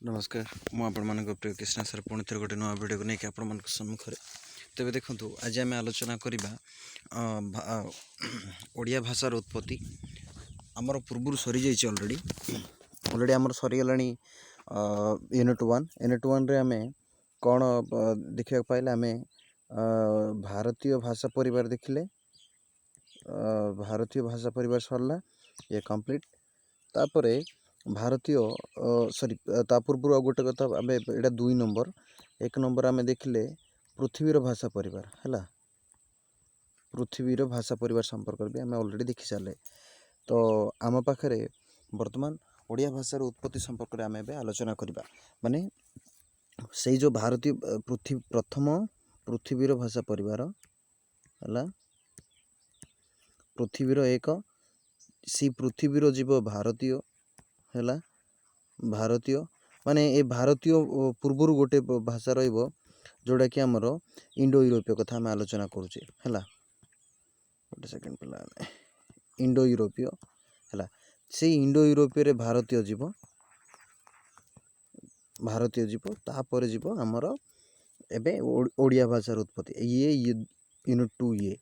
नमस्कार मुझे प्रिय कृष्णा सर पुणी थे गोटे नुआ भिडियो को लेकिन आपण सम्मुखें तेज देखूँ आज आम आलोचना करवा ओडिया भाषार उत्पत्ति आमर पूर्व सरी जाइए अलरेडी आमर सरीगला यूनिट 1 रे आम कौन देखा पाइले आम भारतीय भाषा परिवार देखिले भारतीय भाषा परिवार सरला ये कंप्लीट तापर भारतीय सॉरी ता पूर्व गोटे कथा आम यहाँ 2 नंबर 1 नंबर आम देखिले पृथ्वीर भाषा परिवार है पृथ्वीर भाषा परिवार संपर्क भी आम अलरेडी देखी सारे। तो आम पाखे बर्तमान ओडिया भाषार उत्पत्ति संपर्क में आम ए आलोचना करवा माने से जो भारतीय पृथ्वी प्रथम पृथ्वीर भाषा परिवार है पृथ्वीर एक सी पृथ्वीर जीव भारतीय है भारतीय माने ए भारतीय पूर्वर गोटे भाषा रहिबो जोड़ा कि आमर इंडो यूरोपीय कथा आम आलोचना करुचे है गोटे सेकेंड पिला इंडो यूरोपीय है से इंडो यूरोपीय भारतीय जीव तापर जीव आमर एबे ओडिया भाषार उत्पत्ति ये यूनिट 2 ये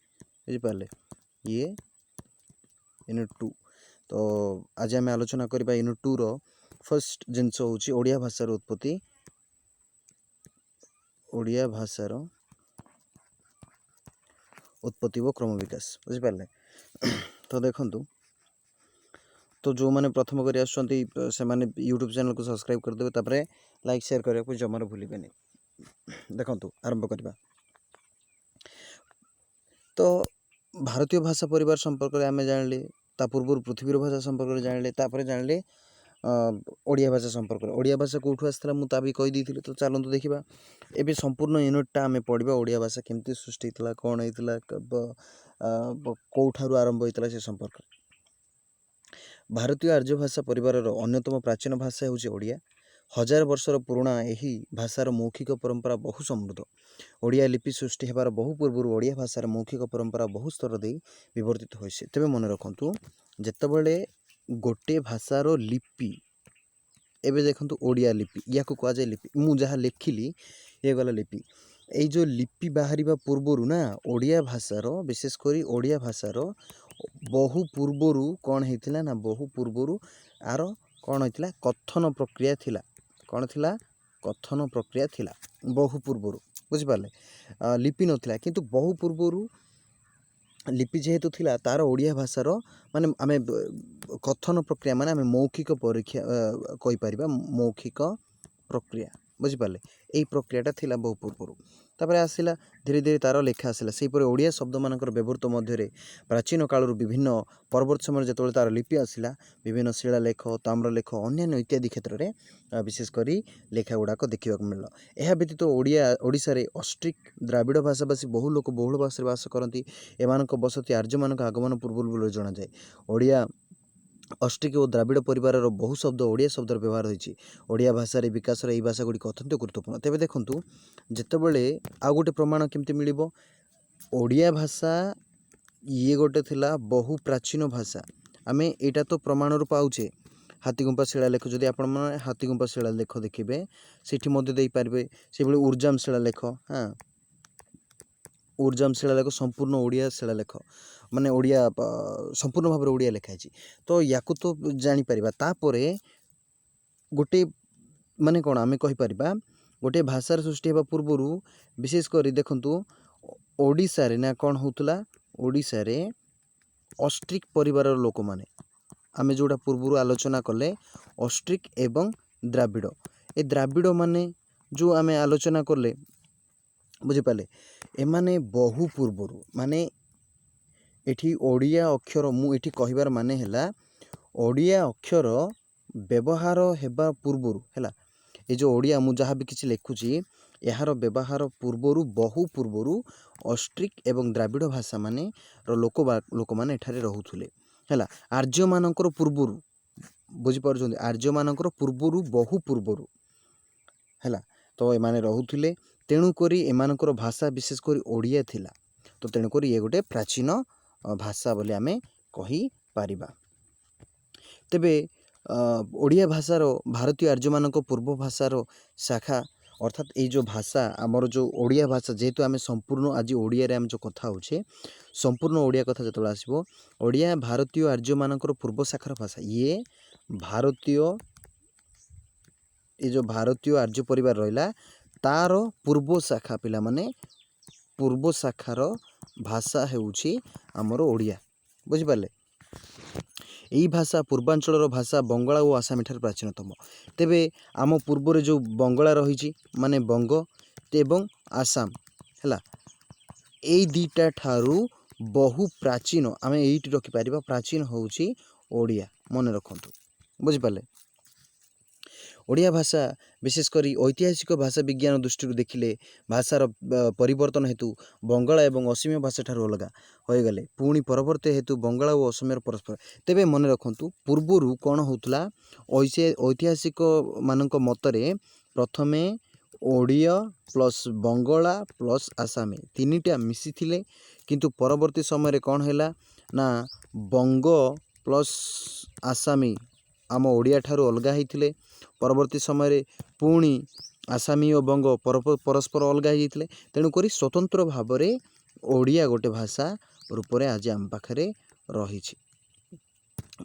बुझिपारे ये यूनिट 2। तो आज आम आलोचना करबा यूनिट 2 रो फर्स्ट जिनस होची ओडिया भाषार उत्पत्ति ओडिया भाषार उत्पत्ति व क्रम विकास बुझिपारे। तो देखंतु तो जो मैंने प्रथम कर से यूट्यूब चैनल को सब्सक्राइब करदे तापर लाइक शेयर करने को जमार भूलिबेनि। देखंतु आरंभ करबा तो भारतीय भाषा परिवार संपर्क में आम जानले ता पूर्व पृथ्वीर भाषा संपर्क में जानले तापर जानले ओडिया भाषा संपर्क ओडिया भाषा कौटू आसाला मुझे भी कहीदी। तो चलते देखा एवं संपूर्ण यूनिटा आम पढ़ा ओडिया भाषा केमती सृष्टि होता कौन होता कौठार आरंभ होता से संपर्क। भारतीय आर्य भाषा परिवार अन्यतम प्राचीन भाषा हूँ ओडिया। 1000 वर्षर पुराणा यही भाषार मौखिक परंपरा बहु समृद्ध। ओडिया लिपि सृष्टि होबार बहु पूर्व ओडिया भाषार मौखिक परंपरा बहु स्तर दे विवर्तित होइसे। तेबे मन रखंतु जेतेबेले गोटे भाषार लिपि एबे देखंतु ओडिया लिपि या को कह जाए लिपि मु जहाँ लिखिली ये गला लिपि এই जो लिपि बाहरिबा पूर्वरु ना ओडिया भाषार विशेषकर ओडिया भाषार बहु पूर्वरु कौन होता ना बहु पूर्वरु आर कौन होता कथन प्रक्रिया थिला कौन थिला कथन प्रक्रिया थिला बहु पूर्वरु बुझिपारे लिपि नथिला किंतु बहु पूर्वरु लिपि जेहेतु थिला तार ओडिया भाषार माने आमे कथन प्रक्रिया माने आमे मौखिक परीक्षा कहि परिबा मौखिक प्रक्रिया बुझिपारे यही प्रक्रियाटा थिला बहु पूर्वरु तापर आसिला धीरे धीरे तार लेखा आसिला सेहीपरि ओडिया शब्द मानकर व्यवहृत मध्य प्राचीन कालर विभिन्न परवर्त समय जो तार लिपि आसिला विभिन्न शिलालेख ताम्रलेख अन्य इत्यादि क्षेत्र में विशेषकर लेखा गुड़ाक देखा मिलल। यह व्यतीत ओडिशा रे ऑस्ट्रिक द्राविड़ भाषाभाषी बहु लोक बहुल भाषा बास करती एमान बसती आर्य मान आगमन पूर्व जना जाए। ओडिया ऑस्ट्रिक और द्राविड़ परिवार बहु शब्द ओडिया शब्द व्यवहार होती ओडिया भाषा विकास यही भाषा गुड़िक अत्यंत गुरुत्वपूर्ण। तेज देखूँ जितेबले आउ गोटे प्रमाण केमती मिल ओडिया भाषा ये गोटे थिला बहु प्राचीन भाषा आम यहाँ तो प्रमाण पाऊे हाथीगुंपा शिलालेख जदि आप हाथीगुंपा शिलालेख देखिए से पारे से उर्जाम शिलालेख हाँ उर्जाम शिलालेख संपूर्ण ओडिया शिलालेख माने ओडिया संपूर्ण भाव ओडिया लिखाई। तो या तो जापर तापर गोटे माने कौन आम कहीपर गोटे भाषार सृष्टि होगा पूर्वर विशेषकर देखु ओडिशा रे ना कौन होता ओडिशा रे ऑस्ट्रिक परिवार लोक माने आम जोड़ा पूर्वर आलोचना कले ऑस्ट्रिक एवं द्राविड़ ए द्राविड़ माने जो आम आलोचना कले बुझिपारे एमाने बहु पूर्वर माने एठी ओडिया अक्षर मुझे कहबार माने हैला ओडिया अक्षर व्यवहार हेबा पूर्वर है ये जो ओडिया मु जहाँ भी किसी लिखुची यार व्यवहार पूर्वर बहु पूर्वर ऑस्ट्रिक एवं द्राविड़ भाषा माने लोक माने एठारे रहुथुले है आर्य मानकर पूर्वर बुझिपार आर्य मानकर पूर्वर बहु पूर्वर है तो एमाने रहुथुले तेणुकरी एमानकर भाषा विशेषकर ओडिया थिला। तो तेणुकरी ये गोटे प्राचीन भाषा बोली आमे कही पारिबा। तेबे ଓଡ଼ିଆ ଭାଷାର ଭାରତୀୟ ଆର୍ଯ୍ୟମାନଙ୍କ ପୂର୍ବ ଭାଷାର ଶାଖା ଅର୍ଥାତ୍ ଏଇ ଯେଉଁ ଭାଷା ଆମର ଯେଉଁ ଓଡ଼ିଆ ଭାଷା ଯେହେତୁ ଆମେ ସମ୍ପୂର୍ଣ୍ଣ ଆଜି ଓଡ଼ିଆରେ ଆମେ ଯେଉଁ କଥା ହେଉଛେ ସମ୍ପୂର୍ଣ୍ଣ ଓଡ଼ିଆ କଥା ଯେତେବେଳେ ଆସିବ ଓଡ଼ିଆ ଭାରତୀୟ ଆର୍ଯ୍ୟମାନଙ୍କର ପୂର୍ବ ଶାଖାର ଭାଷା ଇଏ ଭାରତୀୟ ଏ ଯେଉଁ ଭାରତୀୟ ଆର୍ଯ୍ୟ ପରିବାର ରହିଲା ତାର ପୂର୍ବ ଶାଖା ପିଲାମାନେ ପୂର୍ବ ଶାଖାର ଭାଷା ହେଉଛି ଆମର ଓଡ଼ିଆ ବୁଝିପାରିଲେ। এই ভাষা ପୂର୍ବାଞ୍ଚଳର ଭାଷା ବଙ୍ଗଳା ଓ ଆସାମୀ ଠାରୁ ପ୍ରାଚୀନତମ। ତେବେ ଆମ ପୂର୍ବରେ ଯେଉଁ ବଙ୍ଗଳା ରହିଛି ମାନେ ବଙ୍ଗ ଏବଂ ଆସାମ ହେଲା ଏଇ ଦୁଇଟା ଠାରୁ ବହୁ ପ୍ରାଚୀନ ଆମେ ଏଇଠି ରଖିପାରିବା ପ୍ରାଚୀନ ହେଉଛି ଓଡ଼ିଆ ମନେ ରଖନ୍ତୁ ବୁଝିପାରିଲେ। ଓଡ଼ିଆ ଭାଷା ବିଶେଷ କରି ଐତିହାସିକ ଭାଷା ବିଜ୍ଞାନ ଦୃଷ୍ଟିରୁ ଦେଖିଲେ ଭାଷାର ପରିବର୍ତ୍ତନ ହେତୁ ବଙ୍ଗଳା ଏବଂ ଅସମୀୟ ଭାଷା ଠାରୁ ଅଲଗା ହୋଇଗଲେ ପୁଣି ପରବର୍ତ୍ତୀ ହେତୁ ବଙ୍ଗଳା ଓ ଅସମୀୟର ପରସ୍ପର। ତେବେ ମନେ ରଖନ୍ତୁ ପୂର୍ବରୁ କ'ଣ ହେଉଥିଲା ଐତିହାସିକ ମାନଙ୍କ ମତରେ ପ୍ରଥମେ ଓଡ଼ିଆ ପ୍ଲସ୍ ବଙ୍ଗଳା ପ୍ଲସ୍ ଆସାମୀ ତିନିଟା ମିଶିଥିଲେ କିନ୍ତୁ ପରବର୍ତ୍ତୀ ସମୟରେ କ'ଣ ହେଲା ନା ବଙ୍ଗ ପ୍ଲସ୍ ଆସାମୀ ଆମ ଓଡ଼ିଆ ଠାରୁ ଅଲଗା ହେଇଥିଲେ ପରବର୍ତ୍ତୀ ସମୟରେ ପୁଣି ଆସାମୀ ଓ ବଙ୍ଗ ପରସ୍ପର ଅଲଗା ହେଇଯାଇଥିଲେ ତେଣୁକରି ସ୍ୱତନ୍ତ୍ର ଭାବରେ ଓଡ଼ିଆ ଗୋଟେ ଭାଷା ରୂପରେ ଆଜି ଆମ ପାଖରେ ରହିଛି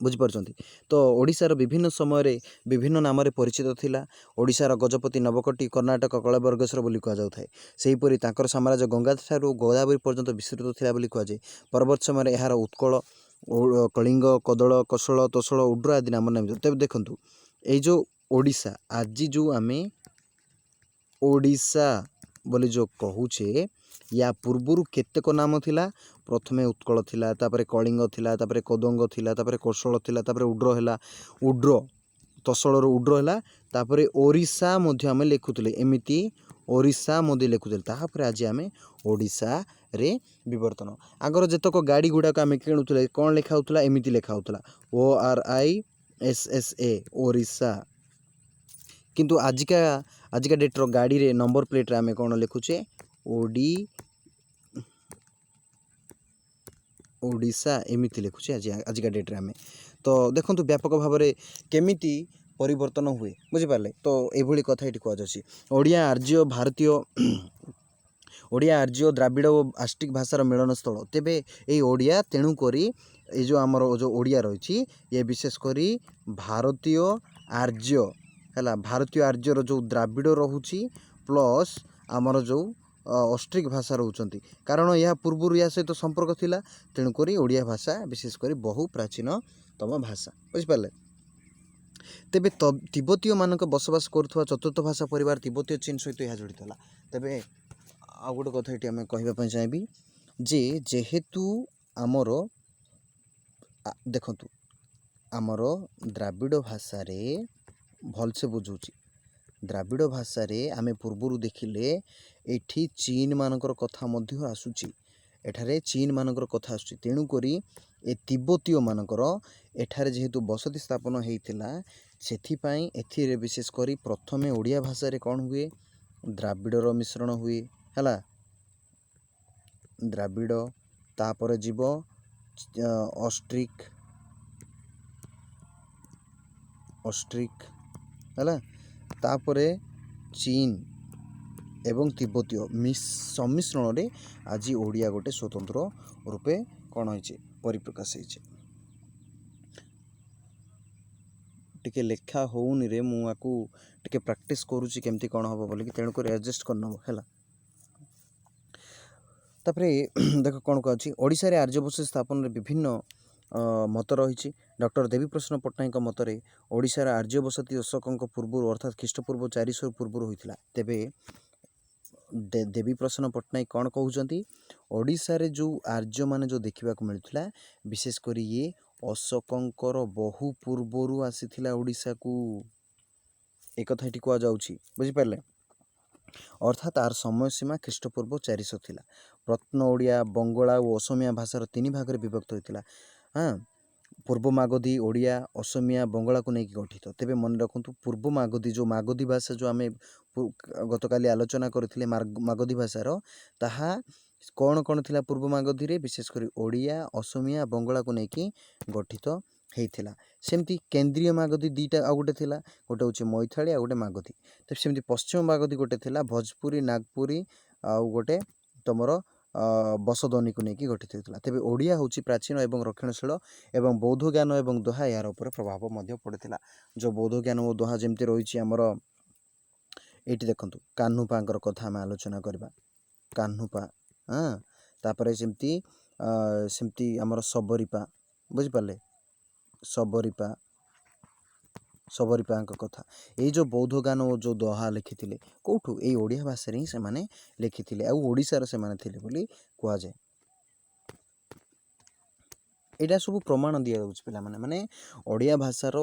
ବୁଝିପାରୁଛନ୍ତି। ତ ଓଡ଼ିଶାର ବିଭିନ୍ନ ସମୟରେ ବିଭିନ୍ନ ନାମରେ ପରିଚିତ ଥିଲା। ଓଡ଼ିଶାର ଗଜପତି ନବକଟି କର୍ଣ୍ଣାଟକ କଳବର୍ଗେଶ୍ୱର ବୋଲି କୁହାଯାଉଥାଏ। ସେହିପରି ତାଙ୍କର ସାମ୍ରାଜ୍ୟ ଗଙ୍ଗା ଠାରୁ ଗୋଦାବରୀ ପର୍ଯ୍ୟନ୍ତ ବିସ୍ତୃତ ଥିଲା ବୋଲି କୁହାଯାଏ। ପରବର୍ତ୍ତୀ ସମୟରେ ଏହାର ଉତ୍କଳ କଳିଙ୍ଗ କଦଳ କୌଶଳ ତୋଷଳ ଉଡ୍ର ଆଦି ନାମ ନାମିତ। ତେବେ ଦେଖନ୍ତୁ ଏଇ ଯେଉଁ ଓଡ଼ିଶା ଆଜି ଯେଉଁ ଆମେ ଓଡ଼ିଶା ବୋଲି ଯେଉଁ କହୁଛେ ୟା ପୂର୍ବରୁ କେତେକ ନାମ ଥିଲା ପ୍ରଥମେ ଉତ୍କଳ ଥିଲା ତାପରେ କଳିଙ୍ଗ ଥିଲା ତାପରେ କଦଙ୍ଗ ଥିଲା ତାପରେ କୌଶଳ ଥିଲା ତାପରେ ଉଡ୍ର ହେଲା ଉଡ୍ର ତୋଷଳରୁ ଉଡ୍ର ହେଲା ତାପରେ ଓଡ଼ିଶା ମଧ୍ୟ ଆମେ ଲେଖୁଥିଲେ ଏମିତି ଓଡ଼ିଶା ମଧ୍ୟ ଲେଖୁଥିଲେ ତାପରେ ଆଜି ଆମେ ଓଡ଼ିଶାରେ ବିବର୍ତ୍ତନ। ଆଗର ଯେତେକ ଗାଡ଼ି ଗୁଡ଼ାକ ଆମେ କିଣୁଥିଲେ କ'ଣ ଲେଖା ହେଉଥିଲା ଏମିତି ଲେଖା ହେଉଥିଲା ORISSA ଓଡ଼ିଶା କିନ୍ତୁ ଆଜିକା ଡେଟ୍ର ଗାଡ଼ିରେ ନମ୍ବର ପ୍ଲେଟ୍ରେ ଆମେ କ'ଣ ଲେଖୁଛେ ଓଡ଼ିଶା ଏମିତି ଲେଖୁଛେ ଆଜିକା ଡେଟ୍ରେ ଆମେ। ତ ଦେଖନ୍ତୁ ବ୍ୟାପକ ଭାବରେ କେମିତି ପରିବର୍ତ୍ତନ ହୁଏ ବୁଝିପାରିଲେ। ତ ଏଇଭଳି କଥା ଏଠି କୁହାଯାଉଛି ଓଡ଼ିଆ ଆର୍ଯ୍ୟ ଦ୍ରାବିଡ଼ ଓ ଆଷ୍ଟିକ୍ ଭାଷାର ମିଳନସ୍ଥଳ। ତେବେ ଏଇ ଓଡ଼ିଆ ତେଣୁକରି ଏଇ ଯେଉଁ ଆମର ଯେଉଁ ଓଡ଼ିଆ ରହିଛି ଇଏ ବିଶେଷ କରି ଭାରତୀୟ ଆର୍ଯ୍ୟ ହେଲା ଭାରତୀୟ ଆର୍ଯ୍ୟର ଯେଉଁ ଦ୍ରାବିଡ଼ ରହୁଛି ପ୍ଲସ୍ ଆମର ଯେଉଁ ଅଷ୍ଟ୍ରିକ୍ ଭାଷା ରହୁଛନ୍ତି କାରଣ ଏହା ପୂର୍ବରୁ ଏହା ସହିତ ସମ୍ପର୍କ ଥିଲା ତେଣୁକରି ଓଡ଼ିଆ ଭାଷା ବିଶେଷ କରି ବହୁ ପ୍ରାଚୀନତମ ଭାଷା ବୁଝିପାରିଲେ। ତେବେ ତିବ୍ବତୀୟ ମାନଙ୍କ ବସବାସ କରୁଥିବା ଚତୁର୍ଥ ଭାଷା ପରିବାର ତିବ୍ବତୀୟ ଚୀନ ସହିତ ଏହା ଜଡ଼ିତ ହେଲା। ତେବେ ଆଉ ଗୋଟେ କଥା ଏଠି ଆମେ କହିବା ପାଇଁ ଚାହିଁବି ଯେ ଯେହେତୁ ଆମର ଦେଖନ୍ତୁ ଆମର ଦ୍ରାବିଡ଼ ଭାଷାରେ ଭଲସେ ବୁଝୁଛି ଦ୍ରାବିଡ଼ ଭାଷାରେ ଆମେ ପୂର୍ବରୁ ଦେଖିଲେ ଏଠି ଚୀନ ମାନଙ୍କର କଥା ମଧ୍ୟ ଆସୁଛି ଏଠାରେ ଚୀନ ମାନଙ୍କର କଥା ଆସୁଛି ତେଣୁକରି ଏ ତିବ୍ବତୀୟ ମାନଙ୍କର ଏଠାରେ ଯେହେତୁ ବସତି ସ୍ଥାପନ ହେଇଥିଲା ସେଥିପାଇଁ ଏଥିରେ ବିଶେଷ କରି ପ୍ରଥମେ ଓଡ଼ିଆ ଭାଷାରେ କ'ଣ ହୁଏ ଦ୍ରାବିଡ଼ର ମିଶ୍ରଣ ହୁଏ ହେଲା ଦ୍ରାବିଡ଼ ତାପରେ ଯିବ ଅଷ୍ଟ୍ରିକ୍ ହେଲା ତାପରେ ଚୀନ ଏବଂ ତିବ୍ବତୀୟ ସମ୍ମିଶ୍ରଣରେ ଆଜି ଓଡ଼ିଆ ଗୋଟେ ସ୍ୱତନ୍ତ୍ର ରୂପେ କ'ଣ ହେଇଛି ପରିପ୍ରକାଶ ହେଇଛି। ଟିକେ ଲେଖା ହେଉନି ରେ ମୁଁ ଆକୁ ଟିକେ ପ୍ରାକ୍ଟିସ୍ କରୁଛି କେମିତି କ'ଣ ହେବ ବୋଲିକି ତେଣୁକରି ଆଡ଼ଜଷ୍ଟ କରିନେବ ହେଲା। ତାପରେ ଦେଖ କ'ଣ କୁହାଯାଉଛି ଓଡ଼ିଶାରେ ଆର୍ଯ୍ୟବସତି ସ୍ଥାପନରେ ବିଭିନ୍ନ ମତ ରହିଛି। ଡକ୍ଟର ଦେବୀପ୍ରସନ୍ନ ପଟ୍ଟନାୟକଙ୍କ ମତରେ ଓଡ଼ିଶାର ଆର୍ଯ୍ୟବସତି ଅଶୋକଙ୍କ ପୂର୍ବରୁ ଅର୍ଥାତ୍ ଖ୍ରୀଷ୍ଟପୂର୍ବ 400 ପୂର୍ବରୁ ହୋଇଥିଲା। ତେବେ ଦେବୀପ୍ରସନ୍ନ ପଟ୍ଟନାୟକ କ'ଣ କହୁଛନ୍ତି ଓଡ଼ିଶାରେ ଯେଉଁ ଆର୍ଯ୍ୟମାନେ ଯେଉଁ ଦେଖିବାକୁ ମିଳୁଥିଲା ବିଶେଷ କରି ଇଏ ଅଶୋକଙ୍କର ବହୁ ପୂର୍ବରୁ ଆସିଥିଲା ଓଡ଼ିଶାକୁ ଏକଥା ଏଠି କୁହାଯାଉଛି ବୁଝିପାରିଲେ। ଅର୍ଥାତ୍ ତାର ସମୟସୀମା ଖ୍ରୀଷ୍ଟପୂର୍ବ 400 ଥିଲା। ରତ୍ନ ଓଡ଼ିଆ ବଙ୍ଗଳା ଓ ଅସମିଆ ଭାଷାର 3 ଭାଗରେ ବିଭକ୍ତ ହୋଇଥିଲା। ପୂର୍ବ ମାଗଧୀ ଓଡ଼ିଆ ଅସମିଆ ବଙ୍ଗଳାକୁ ନେଇକି ଗଠିତ। ତେବେ ମନେ ରଖନ୍ତୁ ପୂର୍ବ ମାଗଧୀ ଯେଉଁ ମାଗଧୀ ଭାଷା ଯେଉଁ ଆମେ ଗତକାଲି ଆଲୋଚନା କରିଥିଲେ ମାଗଧୀ ଭାଷାର ତାହା କ'ଣ ଥିଲା ପୂର୍ବ ମାଗଧୀରେ ବିଶେଷ କରି ଓଡ଼ିଆ ଅସମିଆ ବଙ୍ଗଳାକୁ ନେଇକି ଗଠିତ ହେଇଥିଲା। ସେମିତି କେନ୍ଦ୍ରୀୟ ମାଗଧୀ ଦୁଇଟା ଆଉ ଗୋଟେ ଥିଲା, ଗୋଟେ ହେଉଛି ମୈଥାଳୀ ଆଉ ଗୋଟେ ମାଗଧୀ। ତ ସେମିତି ପଶ୍ଚିମ ମାଗଧୀ ଗୋଟେ ଥିଲା ଭୋଜପୁରୀ ନାଗପୁରୀ ଆଉ ଗୋଟେ ତୁମର ବସଦନିକୁ ନେଇକି ଗଠିତ ହୋଇଥିଲା। ତେବେ ଓଡ଼ିଆ ହେଉଛି ପ୍ରାଚୀନ ଏବଂ ରକ୍ଷଣଶୀଳ ଏବଂ ବୌଦ୍ଧ ଜ୍ଞାନ ଏବଂ ଦୋହା ଏହାର ଉପରେ ପ୍ରଭାବ ମଧ୍ୟ ପଡ଼ିଥିଲା। ଯେଉଁ ବୌଦ୍ଧ ଜ୍ଞାନ ଓ ଦୋହା ଯେମିତି ରହିଛି ଆମର ଏଇଠି ଦେଖନ୍ତୁ କାହ୍ନୁପାଙ୍କର କଥା ଆମେ ଆଲୋଚନା କରିବା। କାହ୍ନୁପା ତାପରେ ସେମିତି ଆମର ଶବରୀପା, ବୁଝିପାରିଲେ, ଶବରୀପାଙ୍କ କଥା। ଏଇ ଯେଉଁ ବୌଦ୍ଧ ଜ୍ଞାନ ଓ ଯେଉଁ ଦୋହା ଲେଖିଥିଲେ କେଉଁଠୁ, ଏଇ ଓଡ଼ିଆ ଭାଷାରେ ହିଁ ସେମାନେ ଲେଖିଥିଲେ ଆଉ ଓଡ଼ିଶାର ସେମାନେ ଥିଲେ ବୋଲି କୁହାଯାଏ। ଏଇଟା ସବୁ ପ୍ରମାଣ ଦିଆଯାଉଛି ପିଲାମାନେ, ମାନେ ଓଡ଼ିଆ ଭାଷାର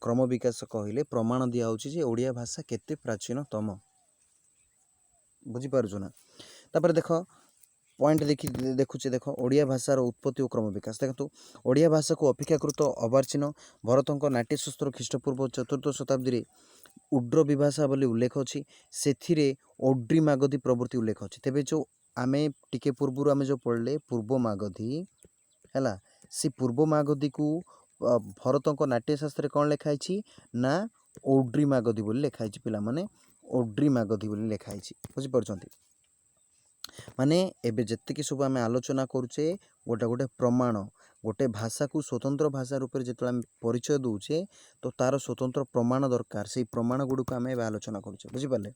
କ୍ରମ ବିକାଶ କହିଲେ ପ୍ରମାଣ ଦିଆହେଉଛି ଯେ ଓଡ଼ିଆ ଭାଷା କେତେ ପ୍ରାଚୀନତମ, ବୁଝିପାରୁଛୁ ନା। ତାପରେ ଦେଖ ପଏଣ୍ଟ ଦେଖୁଛେ, ଦେଖ ଓଡ଼ିଆ ଭାଷାର ଉତ୍ପତ୍ତି ଓ କ୍ରମ ବିକାଶ। ଦେଖନ୍ତୁ ଓଡ଼ିଆ ଭାଷାକୁ ଅପେକ୍ଷାକୃତ ଅର୍ବାଚୀନ ଭରତଙ୍କ ନାଟ୍ୟଶାସ୍ତ୍ର ଖ୍ରୀଷ୍ଟପୂର୍ବ 4ର୍ଥ ଶତାବ୍ଦୀରେ ଉଡ୍ର ବିଭାଷା ବୋଲି ଉଲ୍ଲେଖ ଅଛି। ସେଥିରେ ଓଡ୍ରି ମାଗଧୀ ପ୍ରଭୃତି ଉଲ୍ଲେଖ ଅଛି। ତେବେ ଯେଉଁ ଆମେ ଟିକେ ପୂର୍ବରୁ ଆମେ ଯେଉଁ ପଢ଼ିଲେ ପୂର୍ବ ମାଗଧୀ ହେଲା, ସେ ପୂର୍ବ ମାଗଧୀକୁ ଭରତଙ୍କ ନାଟ୍ୟଶାସ୍ତ୍ରରେ କ'ଣ ଲେଖା ହେଇଛି ନା ଓଡ୍ରି ମାଗଧୀ ବୋଲି ଲେଖା ହେଇଛି ପିଲାମାନେ, ଓଡ୍ରି ମାଗଧୀ ବୋଲି ଲେଖା ହେଇଛି, ବୁଝିପାରୁଛନ୍ତି। ମାନେ ଏବେ ଯେତିକି ସବୁ ଆମେ ଆଲୋଚନା କରୁଛେ ଗୋଟେ ପ୍ରମାଣ, ଗୋଟେ ଭାଷାକୁ ସ୍ୱତନ୍ତ୍ର ଭାଷା ରୂପରେ ଯେତେବେଳେ ଆମେ ପରିଚୟ ଦେଉଛେ ତ ତାର ସ୍ୱତନ୍ତ୍ର ପ୍ରମାଣ ଦରକାର। ସେଇ ପ୍ରମାଣ ଗୁଡ଼ିକୁ ଆମେ ଏବେ ଆଲୋଚନା କରୁଛେ, ବୁଝିପାରିଲେ।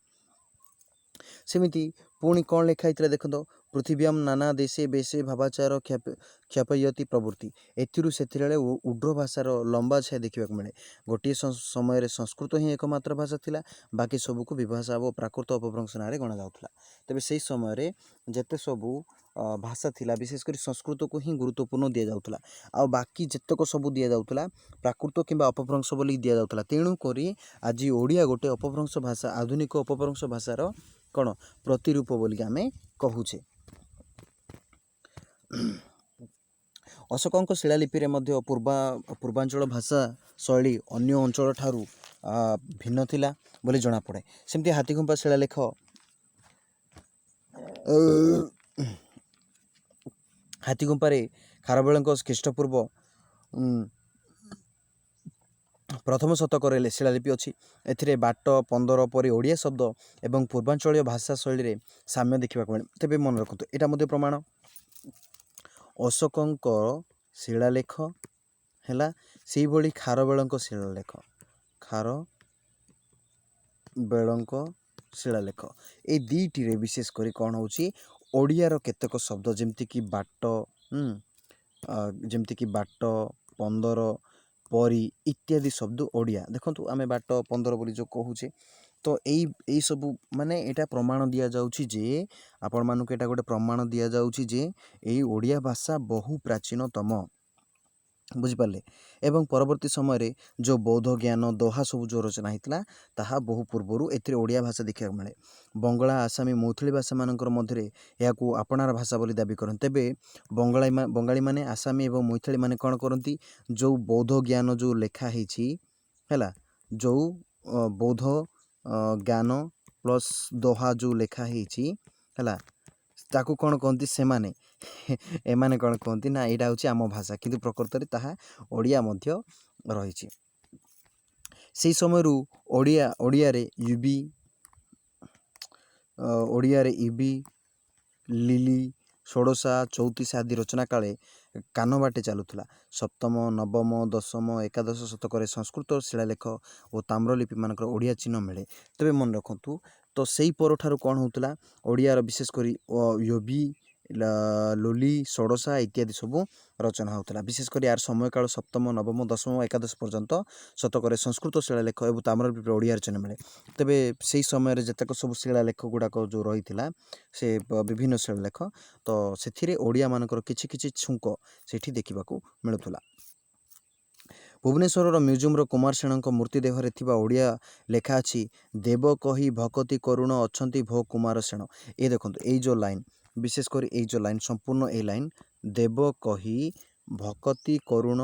ସେମିତି ପୁଣି କ'ଣ ଲେଖା ହେଇଥିଲା ଦେଖନ୍ତୁ, ପୃଥିବ୍ୟାମ୍ ନାନା ଦେଶେ ବେଶେ ଭାବାଚାର କ୍ଷପୟତି ପ୍ରବୃତ୍ତି। ଏଥିରୁ ସେଥିରେ ଉଡ୍ର ଭାଷାର ଲମ୍ବା ଛାୟା ଦେଖିବାକୁ ମିଳେ। ଗୋଟିଏ ସମୟରେ ସଂସ୍କୃତ ହିଁ ଏକମାତ୍ର ଭାଷା ଥିଲା, ବାକି ସବୁକୁ ବିଭାଷା ଓ ପ୍ରାକୃତ ଅପଭ୍ରଂଶ ନାଁରେ ଗଣାଯାଉଥିଲା। ତେବେ ସେହି ସମୟରେ ଯେତେ ସବୁ ଭାଷା ଥିଲା ବିଶେଷ କରି ସଂସ୍କୃତକୁ ହିଁ ଗୁରୁତ୍ୱପୂର୍ଣ୍ଣ ଦିଆଯାଉଥିଲା, ଆଉ ବାକି ଯେତକ ସବୁ ଦିଆଯାଉଥିଲା ପ୍ରାକୃତ କିମ୍ବା ଅପଭ୍ରଂଶ ବୋଲି ଦିଆଯାଉଥିଲା। ତେଣୁ କରି ଆଜି ଓଡ଼ିଆ ଗୋଟେ ଅପଭ୍ରଂଶ ଭାଷା, ଆଧୁନିକ ଅପଭ୍ରଂଶ ଭାଷାର କ'ଣ ପ୍ରତିରୂପ ବୋଲିକି ଆମେ କହୁଛେ। ଅଶୋକଙ୍କ ଶିଳାଲିପିରେ ମଧ୍ୟ ପୂର୍ବାଞ୍ଚଳ ଭାଷା ଶୈଳୀ ଅନ୍ୟ ଅଞ୍ଚଳ ଠାରୁ ଭିନ୍ନ ଥିଲା ବୋଲି ଜଣାପଡ଼େ। ସେମିତି ହାତୀଗୁମ୍ଫା ଶିଳାଲେଖ ହାତୀଗୁମ୍ଫାରେ ଖାରବେଳଙ୍କ ଖ୍ରୀଷ୍ଟପୂର୍ବ 1ମ ଶତକରେ ଶିଳାଲିପି ଅଛି। ଏଥିରେ ବାଟ 15 ପରି ଓଡ଼ିଆ ଶବ୍ଦ ଏବଂ ପୂର୍ବାଞ୍ଚଳୀୟ ଭାଷା ଶୈଳୀରେ ସାମ୍ୟ ଦେଖିବାକୁ ମିଳେ। ତେବେ ମନେ ରଖନ୍ତୁ ଏଇଟା ମଧ୍ୟ ପ୍ରମାଣ। ଅଶୋକଙ୍କ ଶିଳାଲେଖ ହେଲା, ସେଇଭଳି ଖାରବେଳଙ୍କ ଶିଳାଲେଖ ଏଇ ଦୁଇଟିରେ ବିଶେଷ କରି କ'ଣ ହେଉଛି ଓଡ଼ିଆର କେତେକ ଶବ୍ଦ ଯେମିତିକି ବାଟ 15 ପରି ଇତ୍ୟାଦି ଶବ୍ଦ ଓଡ଼ିଆ। ଦେଖନ୍ତୁ ଆମେ ବାଟ 15 ବୋଲି ଯେଉଁ କହୁଛେ ତ ଏଇ ସବୁ ମାନେ ଏଇଟା ପ୍ରମାଣ ଦିଆଯାଉଛି ଯେ ଆପଣମାନଙ୍କୁ ଏଇଟା ଗୋଟେ ପ୍ରମାଣ ଦିଆଯାଉଛି ଯେ ଏଇ ଓଡ଼ିଆ ଭାଷା ବହୁ ପ୍ରାଚୀନତମ, ବୁଝିପାରିଲେ। ଏବଂ ପରବର୍ତ୍ତୀ ସମୟରେ ଯେଉଁ ବୌଦ୍ଧ ଜ୍ଞାନ ଦୋହା ସବୁ ଯେଉଁ ରଚନା ହେଇଥିଲା ତାହା ବହୁ ପୂର୍ବରୁ ଏଥିରେ ଓଡ଼ିଆ ଭାଷା ଦେଖିବାକୁ ମିଳେ। ବଙ୍ଗଳା ଆସାମୀ ମୈଥିଳୀ ଭାଷାମାନଙ୍କର ମଧ୍ୟରେ ଏହାକୁ ଆପଣାର ଭାଷା ବୋଲି ଦାବି କରନ୍ତି। ତେବେ ବଙ୍ଗାଳୀମାନେ ଆସାମୀ ଏବଂ ମୈଥିଳୀମାନେ କ'ଣ କରନ୍ତି, ଯେଉଁ ବୌଦ୍ଧ ଜ୍ଞାନ ଯେଉଁ ଲେଖା ହେଇଛି ହେଲା, ଯେଉଁ ବୌଦ୍ଧ ଜ୍ଞାନ ପ୍ଲସ୍ ଦୋହା ଯେଉଁ ଲେଖା ହେଇଛି ହେଲା, ତାକୁ କ'ଣ କହନ୍ତି ଏମାନେ କ'ଣ କହନ୍ତି ନା ଏଇଟା ହେଉଛି ଆମ ଭାଷା, କିନ୍ତୁ ପ୍ରକୃତରେ ତାହା ଓଡ଼ିଆ ମଧ୍ୟ ରହିଛି। ସେହି ସମୟରୁ ଓଡ଼ିଆରେ ୟୁବି ଲିଲି ଷୋଡ଼ଶା ଚଉତିଶା ଆଦି ରଚନା କାଳେ କାନବାଟେ ଚାଲୁଥିଲା। 7ମ 9ମ 10ମ 11ଶ ଶତକରେ ସଂସ୍କୃତ ଶିଳାଲେଖ ଓ ତାମ୍ରଲିପିମାନଙ୍କର ଓଡ଼ିଆ ଚିହ୍ନ ମିଳେ। ତେବେ ମନେ ରଖନ୍ତୁ ତ ସେଇ ପରଠାରୁ କ'ଣ ହେଉଥିଲା, ଓଡ଼ିଆର ବିଶେଷ କରି ୟୁବି ଲୋଲି ଷୋଡ଼ଶା ଇତ୍ୟାଦି ସବୁ ରଚନା ହେଉଥିଲା। ବିଶେଷ କରି ଏହାର ସମୟକାଳ 7ମ 9ମ 10ମ 11ଶ ପର୍ଯ୍ୟନ୍ତ ଶତକରେ ସଂସ୍କୃତ ଶିଳାଲେଖ ଏବଂ ତାମ୍ରଲିପିରେ ଓଡ଼ିଆର ଚିହ୍ନ ମିଳେ। ତେବେ ସେହି ସମୟରେ ଯେତେକ ସବୁ ଶିଳାଲେଖ ଗୁଡ଼ାକ ଯେଉଁ ରହିଥିଲା ସେ ବିଭିନ୍ନ ଶିଳାଲେଖ ତ ସେଥିରେ ଓଡ଼ିଆମାନଙ୍କର କିଛି କିଛି ଛୁଙ୍କ ସେଠି ଦେଖିବାକୁ ମିଳୁଥିଲା। ଭୁବନେଶ୍ୱରର ମ୍ୟୁଜିୟମର କୁମାର ସେଣଙ୍କ ମୂର୍ତ୍ତି ଦେହରେ ଥିବା ଓଡ଼ିଆ ଲେଖା ଅଛି, ଦେବ କହି ଭକତି କରୁଣ ଅଛନ୍ତି ଭୋ କୁମାର ସେଣ। ଏ ଦେଖନ୍ତୁ ଏଇ ଯେଉଁ ଲାଇନ୍, ବିଶେଷ କରି ଏଇ ଯେଉଁ ଲାଇନ୍, ସମ୍ପୂର୍ଣ୍ଣ ଏଇ ଲାଇନ୍, ଦେବ କହି ଭକତି କରୁଣ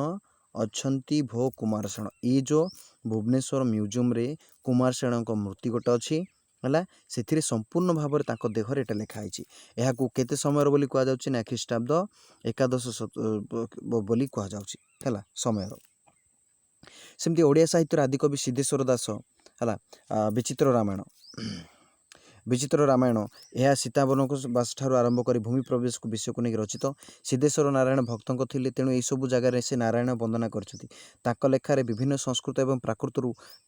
ଅଛନ୍ତି ଭୋ କୁମାର ସେଣ। ଏଇ ଯେଉଁ ଭୁବନେଶ୍ୱର ମ୍ୟୁଜିୟମରେ କୁମାର ସେଣଙ୍କ ମୂର୍ତ୍ତି ଗୋଟେ ଅଛି ହେଲା, ସେଥିରେ ସମ୍ପୂର୍ଣ୍ଣ ଭାବରେ ତାଙ୍କ ଦେହରେ ଏଇଟା ଲେଖା ହେଇଛି। ଏହାକୁ କେତେ ସମୟର ବୋଲି କୁହାଯାଉଛି ନା ଖ୍ରୀଷ୍ଟାବ୍ଦ 11ଶ ବୋଲି କୁହାଯାଉଛି ହେଲା ସମୟର। सेमती ओडिया साहित्यर आदिकवि सिद्धेश्वर दास है विचित्र रामायण विचित्र रामायण यह सीता वनवास ठारू आरंभ कर भूमि प्रवेश को विषय को नहीं रचित सिद्धेश्वर नारायण भक्त थे तेणु यही सब जगार से नारायण वंदना कर लेखार विभिन्न संस्कृत और प्राकृत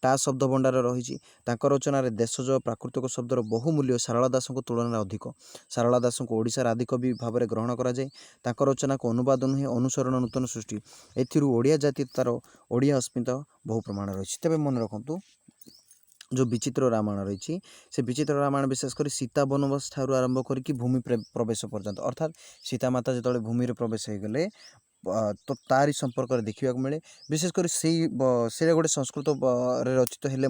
टा शब्द भंडार रही रचन देशज प्राकृतिक शब्दर बहुमूल्य सारला दास तुलन अधिक सारला दास को ओडिशार आदिकवि भाव में ग्रहण कर रचना को अनुवाद नुहे अनुसरण नूतन सृष्टि एओडिया जाति तार ओडिया अस्मिता बहु प्रमाण रही तेज मन रखु जो विचित्र रामायण रही से विचित्र रामायण विशेषकर सीता वनवास ठारू आरंभ करके भूमि प्रवेश पर्यंत अर्थात सीता माता जो भूमि प्रवेश हो गले तो तारी संपर्क देखा मिले विशेषकर से गोटे संस्कृत रचित हेले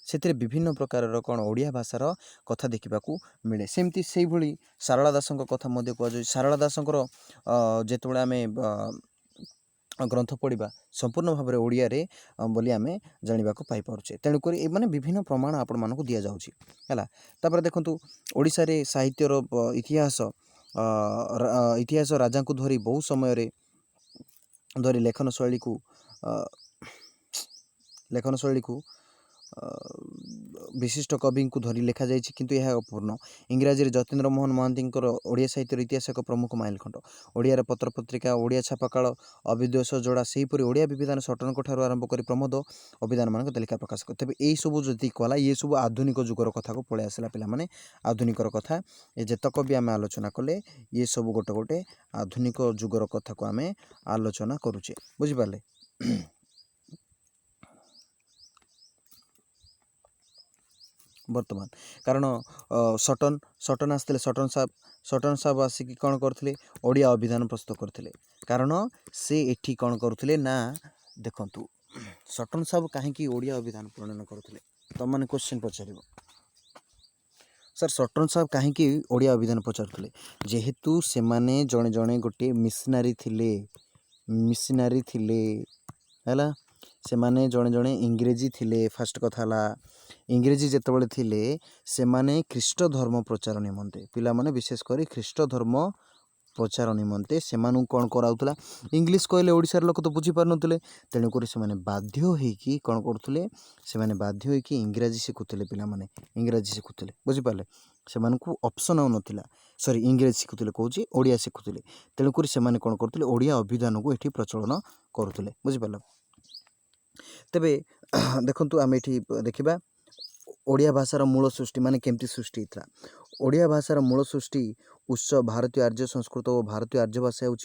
से विभिन्न प्रकार कौन ओडिया भाषार कथा देखा मिले सेमती से भाई सारला दास कथा कहुए सारला दास जिते आम ग्रंथ पढ़ा संपूर्ण भाव में ओडिया बोली आम जानवा पाइपे तेणुक मैंने विभिन्न प्रमाण आपण मानक दि जाऊँगी देखु ओडिशा रे साहित्यर इतिहास इतिहास राजा को धरी बहु समय धरी लेखन शैली को विशिष्ट कवि को धरी लिखा जाए किंतु यह अपूर्ण इंग्राजी जतीन्द्र मोहन महांती ओडिया साहित्य इतिहास एक प्रमुख माइलखंड ओडिया पत्र पत्रिका ओडिया छापाकाल अभिद्वेष जोड़ा से हीपरी ओडिया विविधान सटनक ठार आरंभ कर प्रमोद अभिधान मान तालिका प्रकाश कर तेज यही सब जी कला ये सब आधुनिक जुगर कथा को पलि आसला पे आधुनिकर कथा ये जेतक भी आम आलोचना कले ये सब गोटे गोटे आधुनिक जुगर कथा को आम आलोचना करुचे बुझिपारे बर्तमान कारण सटन आसते सटन साहब आसिक कौन करते ओडिया अभिधान प्रस्तुत करते कारण से एठी कौन करते ना देखु सटन साहब कहीं ओडिया अभिधान प्रणयन करते तुम मैंने क्वेश्चन पचार सर सटन साहब कहीं ओडिया अभिधान पचारुले जेहेतु से माने जड़े जड़े गोटे मिशनारी थिले है से माने जड़े जड़े इंग्रेजी थिले फास्ट कथा इंग्रेजी जितेबाला थिले से माने ख्रीष्ट धर्म प्रचार निमंते पिला माने विशेषकर ख्रीष्ट धर्म प्रचार निमंते से कौन कराउला इंग्लीश कहले ओडिशार लोक तो बुझी पार नथिले तेणुक से बाध्य होइकी कौन करथुले से बाध्य होइकी इंग्राजी शिखुले पिला माने इंग्राजी शिखुले बुझिपारे से ऑप्शन आउ नथिला सॉरी इंग्रेजी शिखुले कहूँ ओडिया शिखुले तेणुक से कौन करथुले ओडिया अभिधान को ये प्रचलन करुले बुझिपार तेबे देखंतु आम ये देखा ओडिया भाषार मूल सृष्टि माने केमती सृष्टि होता ओडिया भाषार मूल सृष्टि उत्स भारतीय आर्य संस्कृत और भारतीय आर्य भाषा हूँ